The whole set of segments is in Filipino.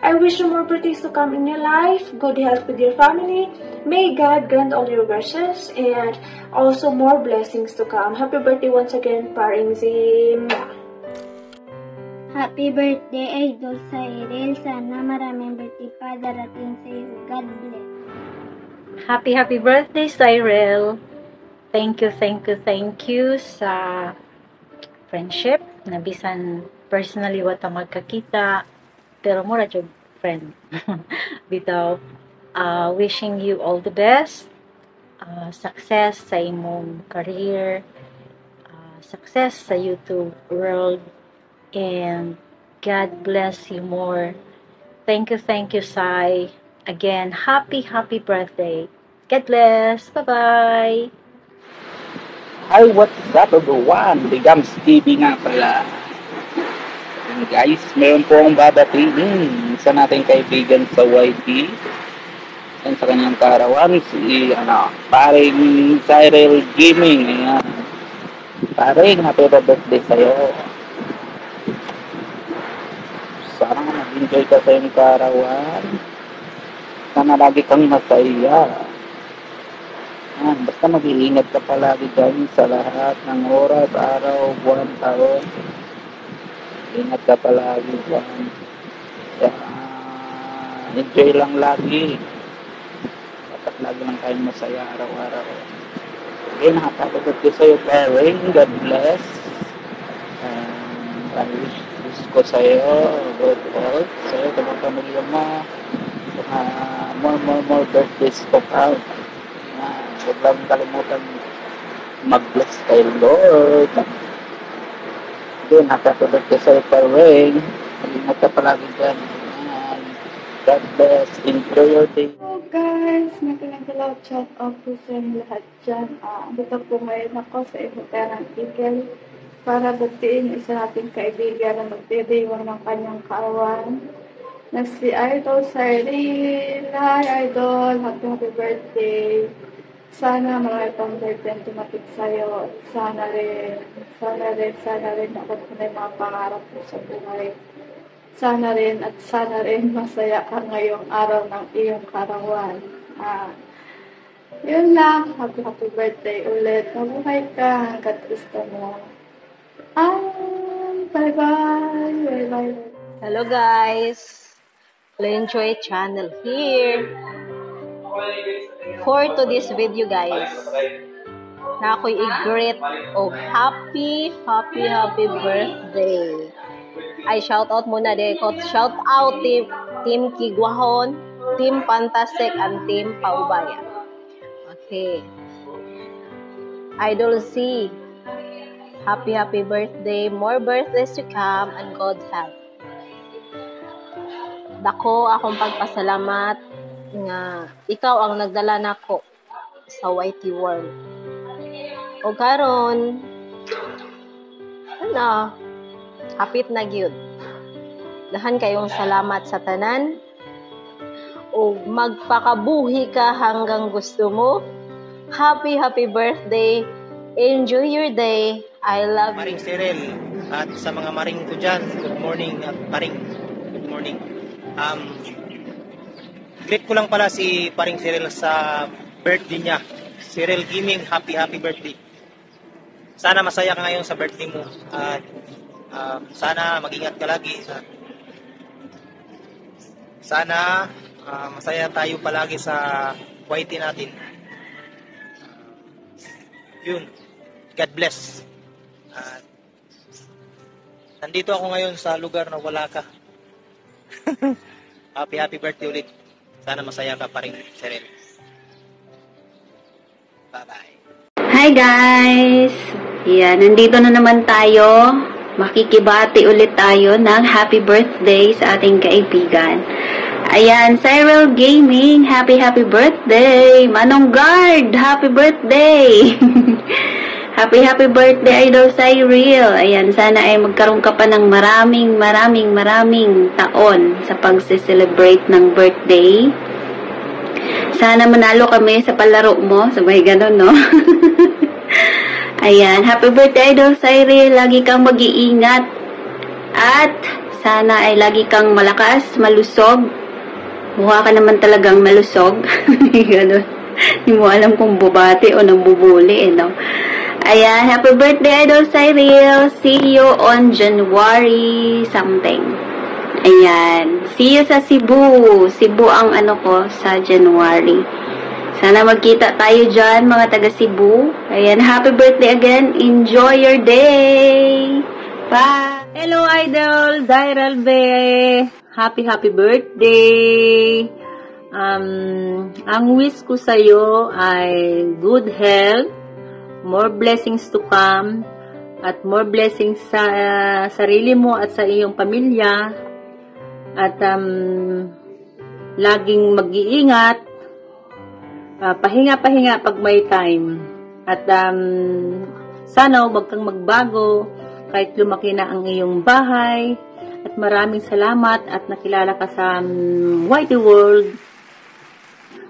I wish you more birthdays to come in your life, good health with your family. May God grant all your wishes and also more blessings to come. Happy birthday once again, Paring Zim. Happy birthday, Idol Cyril. Sana maraming birthday pa darating sa iyo. God bless. Happy birthday, Cyril. Thank you sa friendship. Nabisan personally wata magkakita. Pero mura jud friend. Bitaw, wishing you all the best. Success sa imong career. Success sa YouTube world. And God bless you more. Thank you, Sai. Again, happy birthday. God bless. Bye-bye. Hi, what's up everyone? Ligams TV nga pala. And guys, meron po akong babatiin sa nating kaibigan sa YT. And sa kanyang karawan, si paring Cyril Gaming. Ayan. Paring, happy birthday sa'yo. Sana mag-enjoy ka sa iyong karawan. Sana lagi kang masaya. Basta mag-iingat ka palagi dyan sa lahat ng oras, araw, buwan, taon. Ingat ka palagi dyan. Enjoy lang lagi. Dapat lagi lang tayong masaya araw-araw. Okay, nakapagod ko sa'yo, paring. God bless. I wish ko sa'yo, good health, sa'yo, sa mga pamilya mo, more birthdays to come. Huwag lang kalimutan mag-bless kay Lord. Then, nakatulad ka sa'yo pa rin. Mag-ingat ka palagi dyan. God bless. Enjoy your day. Hello guys, nagkakalaw chat out po sa inyo lahat dyan. Dito po ngayon ako sa Ibuterang Eagle para batiin yung isa nating kaibigan na magdiriwang ng kanyang kaawan na si Idol Cyril. Hi Idol, happy birthday. Sana marami pang birthday ang tumating sa'yo. Sana rin ako po na yung mga pangarap mo sa buhay. Sana rin masaya ka ngayong araw ng iyong karawan. Yun lang, happy birthday ulit. Mabuhay ka hanggat gusto mo. Bye-bye. Hello guys, Enjoy channel here. For today's video guys, na ako'y i-greet og happy birthday. Ay shout out muna din ko. Shout out team Kigwahon, Team Fantastic, and Team Paubayan. Okay. Idol C, happy birthday. More birthdays to come and God help. Dako akong pagpasalamat nga ikaw ang nagdala nako sa YT World. O karon hapit na gyud. Dahan kayong salamat sa tanan. O magpakabuhi ka hanggang gusto mo. Happy birthday. Enjoy your day. I love you. Paring Cyril at sa mga maring ko dyan, good morning at paring. Good morning. Greet ko lang pala si Paring Cyril sa birthday niya. Cyril Gaming, happy birthday. Sana masaya ka ngayon sa birthday mo. At sana mag-ingat ka lagi. Sana masaya tayo palagi sa YT natin. Yun. God bless. Nandito ako ngayon sa lugar na wala ka. Happy birthday ulit. Sana masaya ka pa rin, Cyril. Bye-bye. Hi guys! Yan, nandito na naman tayo. Makikibati ulit tayo ng happy birthday sa ating kaibigan. Ayan, Cyril Gaming, happy birthday! Manong Guard, happy birthday! Happy birthday, Idol Cyril! Ayan, sana ay magkaroon ka pa ng maraming taon sa pag-celebrate ng birthday. Sana manalo kami sa palaro mo. Sabay ganun, no? Ayan, happy birthday, Idol Cyril! Lagi kang mag-iingat. At Sana ay lagi kang malakas, malusog. Mukha ka naman talagang malusog. Ganun. Hindi mo alam kung bubati o nambubuli, no? Ayan, happy birthday, Idol Cyril. See you on January something. Ayan. See you sa Cebu. Cebu ang ano ko sa January. Sana magkita tayo dyan, mga taga Cebu. Ayan, happy birthday again. Enjoy your day. Bye. Hello, Idol! Cyril Be! Happy birthday! Ang wish ko sa'yo ay good health, more blessings to come, at more blessings sa sarili mo at sa iyong pamilya. At laging mag-iingat, pahinga-pahinga pag may time. At sana huwag kang magbago kahit lumaki na ang iyong bahay. At maraming salamat at nakilala ka sa Whitey World.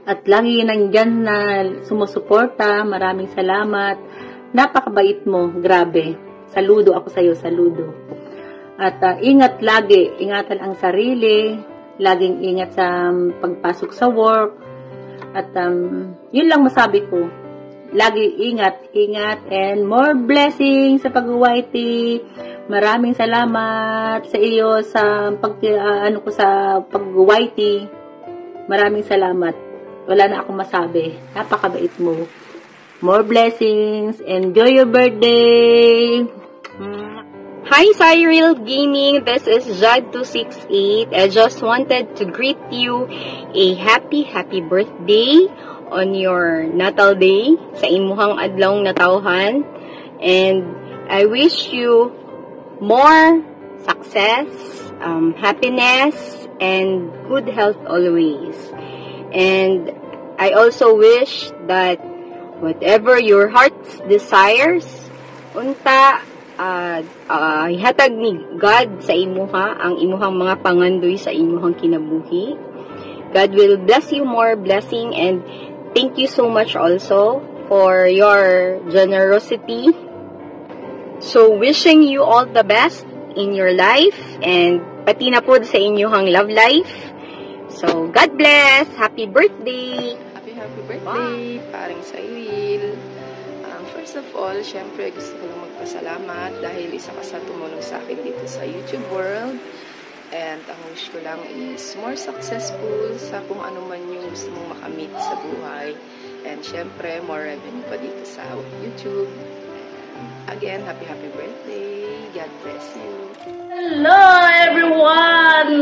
At lagi nandyan na sumusuporta. Maraming salamat. Napakabait mo. Grabe. Saludo ako sa'yo. Saludo. At ingat lagi. Ingatan ang sarili. Laging ingat sa pagpasok sa work. At yun lang masabi ko. Lagi ingat, and more blessings sa pag-Whitey. Maraming salamat sa iyo sa pag-Whitey. Maraming salamat. Wala na akong masabi. Napakabait mo. More blessings. Enjoy your birthday. Hi Cyril Gaming, this is Jad268. I just wanted to greet you a happy birthday on your natal day sa imuhang adlong natawhan, and I wish you more success, happiness, and good health always. And I also wish that whatever your heart's desires, unta ihatag ni God sa imuha ang imuhang mga pangandoy sa imuhang kinabuhi. God will bless you more blessing, and thank you so much also for your generosity. So wishing you all the best in your life, and pati na po sa inyong love life. So God bless. Happy birthday. Happy birthday, paring Cyril. First of all, syempre gusto ko lang magpasalamat dahil isa ka sa tumulong sa akin dito sa YouTube world. And ang wish ko lang is more successful sa kung ano man yung gusto mong makamit sa buhay. And syempre, more revenue pa dito sa YouTube. And again, happy birthday. God bless you. Hello everyone!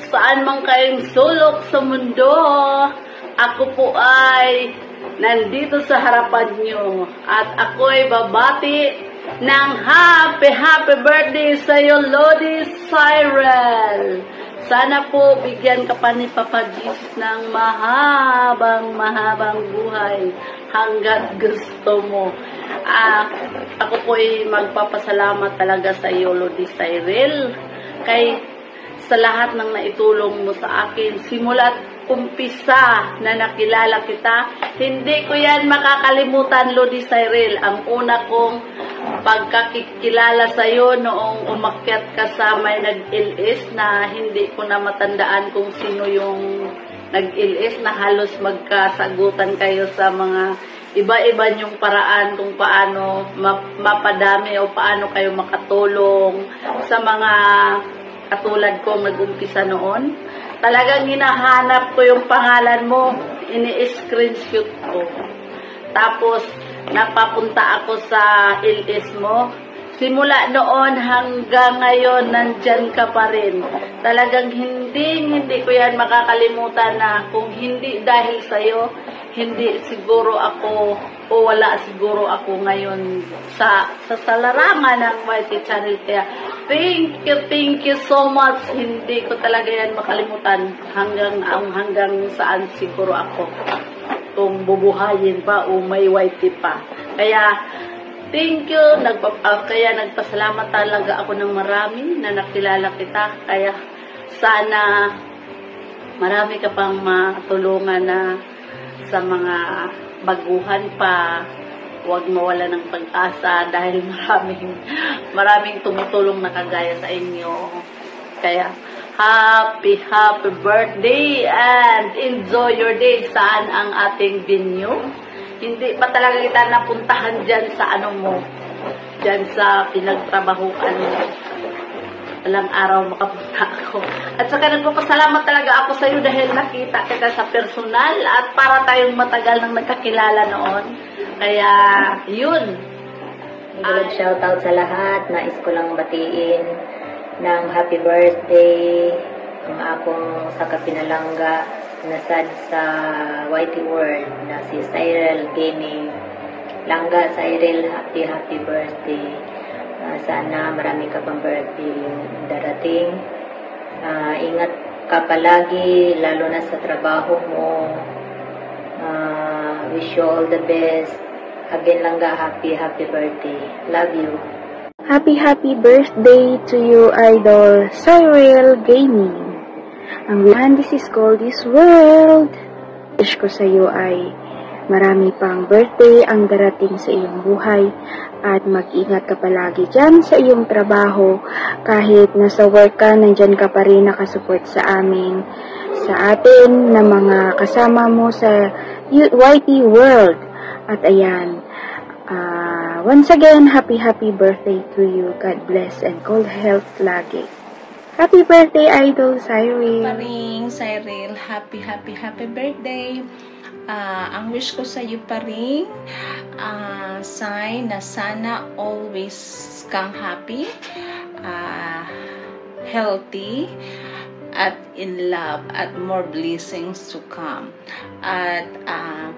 Saan man kayong sulok sa mundo, ako po ay nandito sa harapan nyo. At ako'y babati ng happy birthday sa iyo, Lodi Cyril. Sana po bigyan ka pa ni Papa Jesus ng mahabang buhay hanggat gusto mo. Ako po ay magpapasalamat talaga sa iyo, Lodi Cyril, kay sa lahat ng naitulong mo sa akin simula't umpisa na nakilala kita. Hindi ko yan makakalimutan, Lodi Cyril. Ang una kong pagkakilala sa iyo noong umakyat ka sa may nag-LS na hindi ko na matandaan kung sino yung nag-LS, na halos magkasagutan kayo sa mga iba-iba yung paraan kung paano mapadami o paano kayo makatulong sa mga katulad kong nag-umpisa noon. Talagang hinahanap ko yung pangalan mo, ini-screenshot ko. Tapos, napapunta ako sa LS mo. Simula noon hanggang ngayon, nandyan ka pa rin. Talagang hindi ko yan makakalimutan na kung hindi dahil sa'yo, hindi siguro ako o wala siguro ako ngayon sa larangan ng Whitey Channel. Kaya thank you so much. Hindi ko talaga yan makalimutan hanggang saan siguro ako kung bubuhayin pa o may Whitey pa. Kaya thank you. Kaya nagpasalamat talaga ako ng marami na nakilala kita. Kaya sana marami ka pang matulungan na sa mga baguhan pa huwag mawala ng pag-asa dahil maraming tumutulong na kagaya sa inyo. Kaya, happy birthday and enjoy your day. Saan ang ating venue? Hindi pa talaga kita napuntahan dyan sa dyan sa pinagtrabahuan mo. Walang araw makapunta ako. At saka nagpapasalamat talaga ako sa iyo dahil nakita kita sa personal at para tayong matagal nang nagkakilala noon. Kaya, yun. Shoutout sa lahat. Nais ko lang batiin ng happy birthday ang akong sa Kapinalangga nasad sa YT World na si Cyril Gaming. Langga, Cyril, happy birthday. Sana marami ka pang birthday darating. Ingat ka palagi, lalo na sa trabaho mo. Wish you all the best. Again, Langga, happy birthday. Love you. Happy birthday to you, Idol Cyril Gaming. Ang this is called this world. Wish ko sa iyo ay marami pang birthday ang darating sa iyong buhay at mag-ingat ka palagi dyan sa iyong trabaho. Kahit nasa work ka, nandyan ka pa rin nakasupport sa amin, sa atin na mga kasama mo sa YT World. At ayan, once again, happy birthday to you. God bless and good health lagi. Happy birthday, Idol Cyril. Paring Cyril, happy birthday. Ang wish ko sa iyo paring, sign na sana always kang happy, healthy, at in love, at more blessings to come. At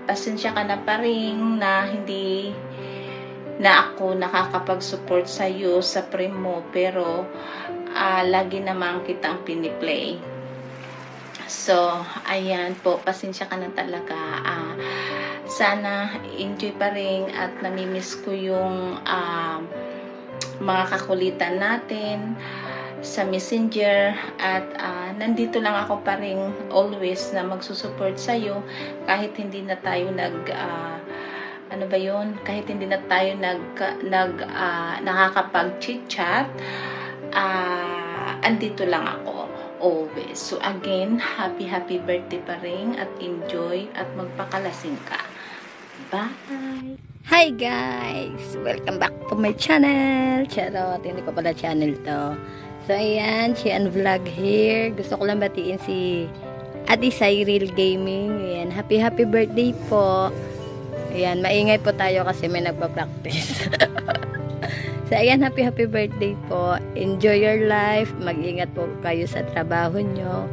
pasensya ka na paring na hindi na ako nakakapag-support sa iyo sa primo, pero lagi naman kitang piniplay. So, ayan po, pasensya ka na talaga. Sana enjoy pa rin at namimiss ko yung mga kakulitan natin sa Messenger at nandito lang ako pa rin always na magsusupport sa iyo kahit hindi na tayo kahit hindi na tayo nakakapag-chit-chat, andito lang ako always. So again, happy birthday pa rin at enjoy at magpakalasing ka. Bye! Hi guys! Welcome back to my channel! Charot, hindi ko pala channel to. So ayan, Chian Vlog here. Gusto ko lang batiin si Ate Cyril Gaming. Ayan, happy birthday po. Ayan, maingay po tayo kasi may nagpa-practice. So, ayan, happy birthday po. Enjoy your life. Mag-ingat po kayo sa trabaho nyo.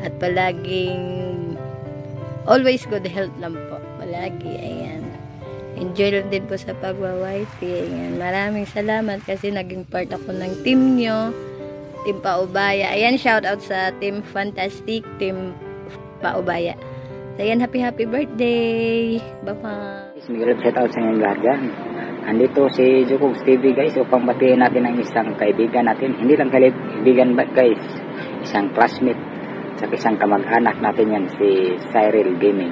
At palaging always good health lang po. Palagi, ayan. Enjoy lang din po sa pagwa-YT. Ayan, maraming salamat kasi naging part ako ng team nyo. Team Paubaya. Ayan, shout out sa Team Fantastic, Team Paubaya. So, ayan, happy birthday. Bye-bye. Shout out sa inyong lahat dyan. Andito si Jukogs TV guys upang batiin natin ang isang kaibigan natin. Hindi lang kaibigan ba guys, isang classmate at isang kamag-anak natin yan, si Cyril Gaming.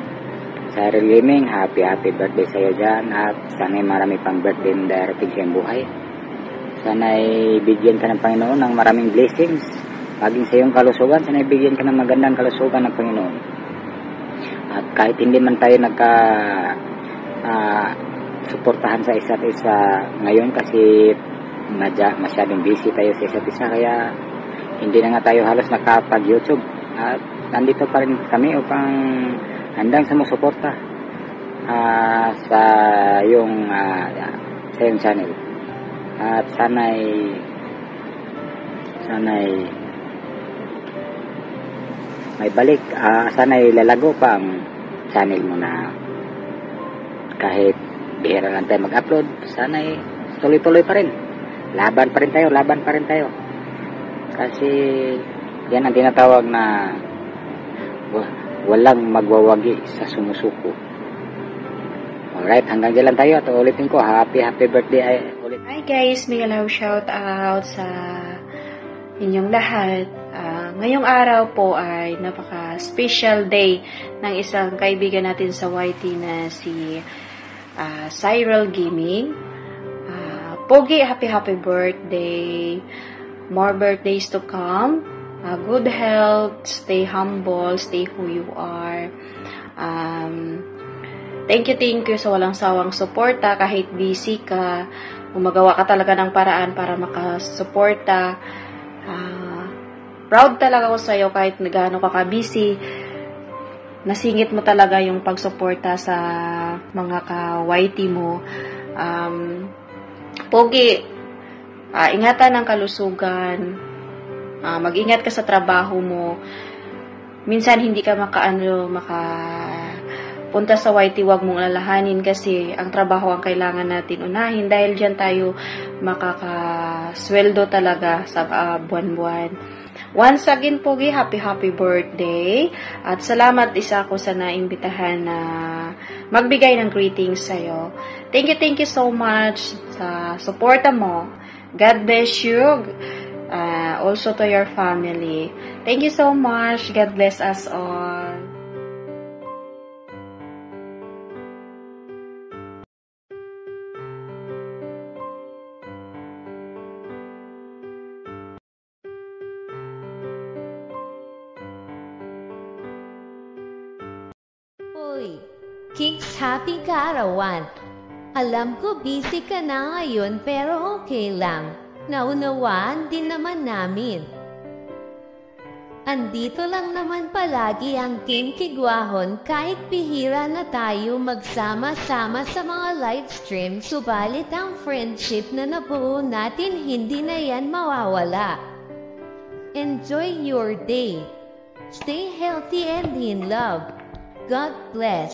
Cyril Gaming, happy birthday sa iyo dyan at sana'y marami pang birthday na darating sa iyong buhay. Sana'y bigyan ka ng Panginoon ng maraming blessings. Maging sa iyong kalusugan, sana'y bigyan ka ng magandang kalusugan ng Panginoon. At kahit hindi man tayo suportahan sa isa't isa ngayon kasi masyadong busy tayo sa isa't isa, kaya hindi na nga tayo halos nakapag-YouTube at nandito pa rin kami upang handang sumusuporta sa iyong channel at sana'y may balik, sana'y lalago pa ang channel mo na kahit bihira lang tayo mag-upload, sana'y tuloy-tuloy pa rin. Laban pa rin tayo. Kasi yan ang tinatawag na walang magwawagi sa sumusuko. Alright, hanggang dyan lang tayo at ulitin ko, happy birthday ulit. Hi guys, may shout out sa inyong lahat. Ngayong araw po ay napaka-special day ng isang kaibigan natin sa YT na si Cyril Gaming. Pogi, happy birthday. More birthdays to come. Good health, stay humble, stay who you are. Thank you sa walang sawang suporta. Kahit busy ka, gumagawa ka talaga ng paraan para makasuporta. Proud talaga ako sa'yo kahit gaano ka ka-busy. Nasingit mo talaga yung pagsuporta sa mga ka-YT mo. Pogi, ingatan ang kalusugan. Mag-ingat ka sa trabaho mo. Minsan hindi ka punta sa YT, wag mong lalahanin kasi ang trabaho ang kailangan natin unahin dahil dyan tayo makakasweldo talaga sa buwan-buwan. Once again, Pogi, happy birthday. At salamat isa ako sa naimbitahan na magbigay ng greetings sa'yo. Thank you so much sa suporta mo. God bless you. Also to your family. Thank you so much. God bless us all. Uy, Kicks, happy kaarawan. Alam ko busy ka na ngayon pero okay lang. Naunawaan din naman namin. Andito lang naman palagi ang Team Kigwahon kahit bihira na tayo magsama-sama sa mga live stream, subalit ang friendship na nabuo natin hindi na yan mawawala. Enjoy your day. Stay healthy and in love. God bless.